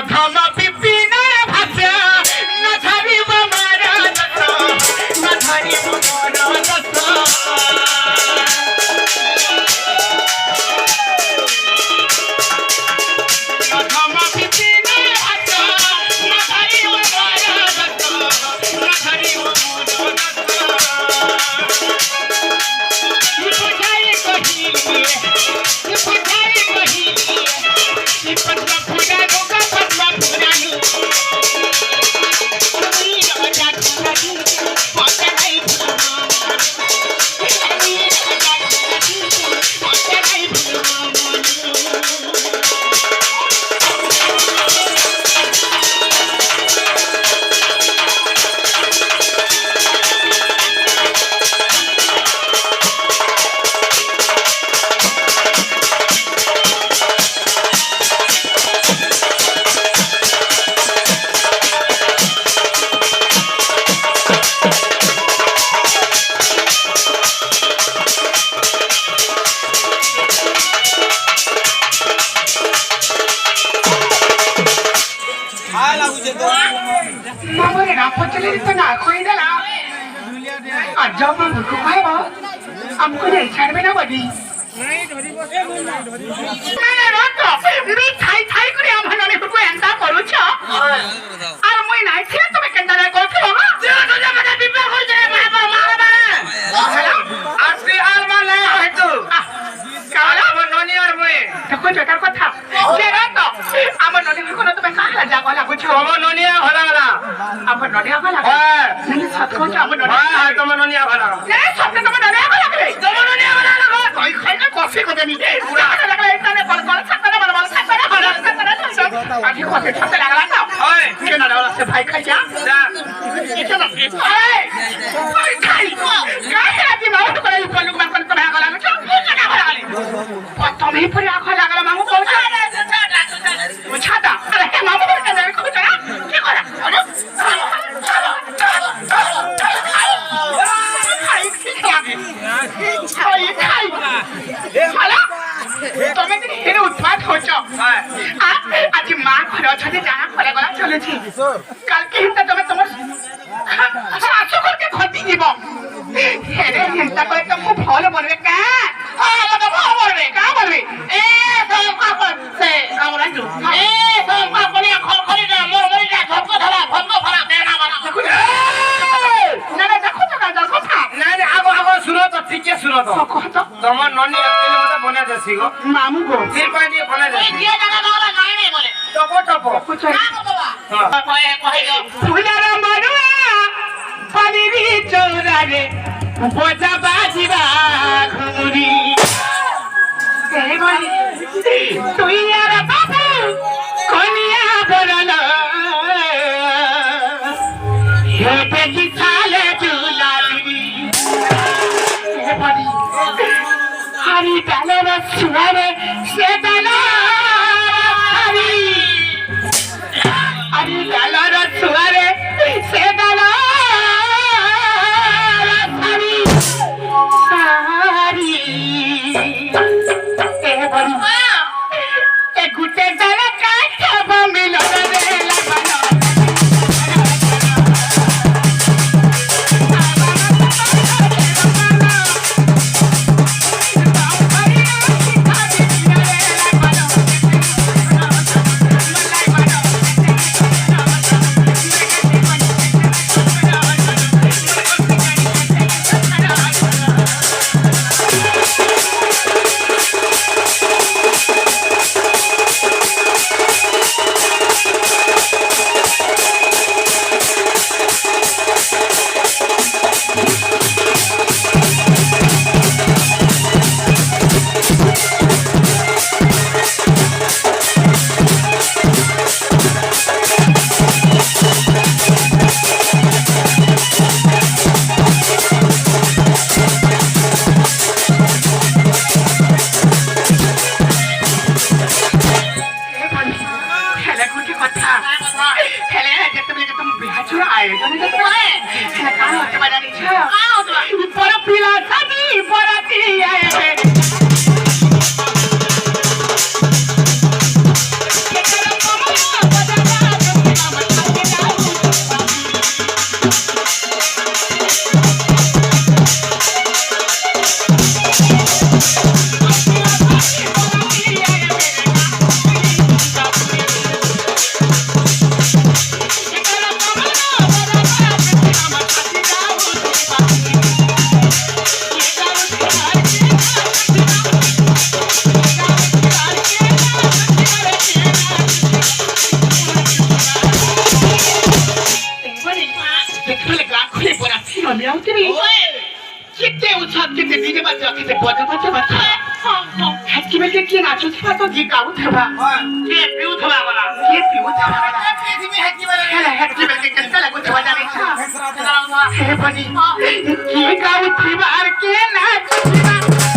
अधम पिपिन भाषा न धरिब मोर दस न धरिब मोर दस अधम पिपिन भाषा न धरिब मोर दस न धरिब मोर हमको नहीं छाड़ में ना बड़ी मी थाई थाई करे हम हनने को एंता करू छ और মই নাই ছিল তুমি কেনদারে করছো না যে তোজা মানে বিপা কই যায় বাবা মারে আর তুই আর মানে হয়তো কালা আমার ননি আর মই দেখো জটার কথা যে রাত আমার ননি কোন তুমি কালা জাগা লাগুছ আমার ননি হলা গলা আমার ননি হলা হ্যাঁ তুমি সত কইছ আমার ননি হ্যাঁ তোমার ননি হলা না সত তোমার ননি হলা রে তোমার ননি হলা কই খাইলে কফি কো দেনি পুরা লাগলা এখানে বল বল ছাতা না বল বল ছাতা না হলা ছাতা না আজকে কফি ছাতা লাগলা না হয় কেন লাগলা সে ভাই খাই যা যা কেন এই খাই কাই আদি মাউট করে উপলুক মান করে গলা না কেন গলা তুমি পরে আখা লাগলা মামু কইছ ছাতা আরে মামু করে কেন কইছ না কি করা তুমি হেরে উৎপাত হচ্ছ আজ মা ঘরে অছতে জানা ঘরে গলা চলেছি কালকে হিন্তা তুমি তোমার শাশু করকে ক্ষতি দিব হেরে হিন্তা করে তো খুব ভালো বলবে কা ভালো বলবে কা বলবে এ সে আমরা যু এ খড়ি খড়ি না মোর মরি না ধপক ধরা ধপক ধরা দেনা মানা না না দেখো তো কাজ কথা না না আগো আগো শুনো তো ঠিক আছে শুনো তো তোমার ননি একদিন মত বনে যাসি গো মামু গো ফির কই দিয়ে বনে যাসি এই যে জায়গা দাও না নাই বলে টপ টপ কুছ না বাবা হ্যাঁ কই কই গো ফুলার মারুয়া পানিরি চৌরারে বোঝা বাজিবা ঘুরি এই বলি তুই আর বাবু কোনিয়া বরলা হে বেটি ছালে চুলালি হে বলি হারি ডালের সুয়ারে সে ডালা হারি ডালের সুয়ারে সে ডালা হারি হারি এ বলি এ গুটে ডালা কাটব মিলন রে লাগানো स्वामी आवतरी किती उत्साह किती डीजे बजा किती बजा बजा बजा हातकी बेटे की नाचू था तो जी गाऊ था के पिऊ थवा वाला ये पिऊ था हेला हातकी बेटे कितना लगो था जाने था हे बनी की गाऊ थी बार के नाचू था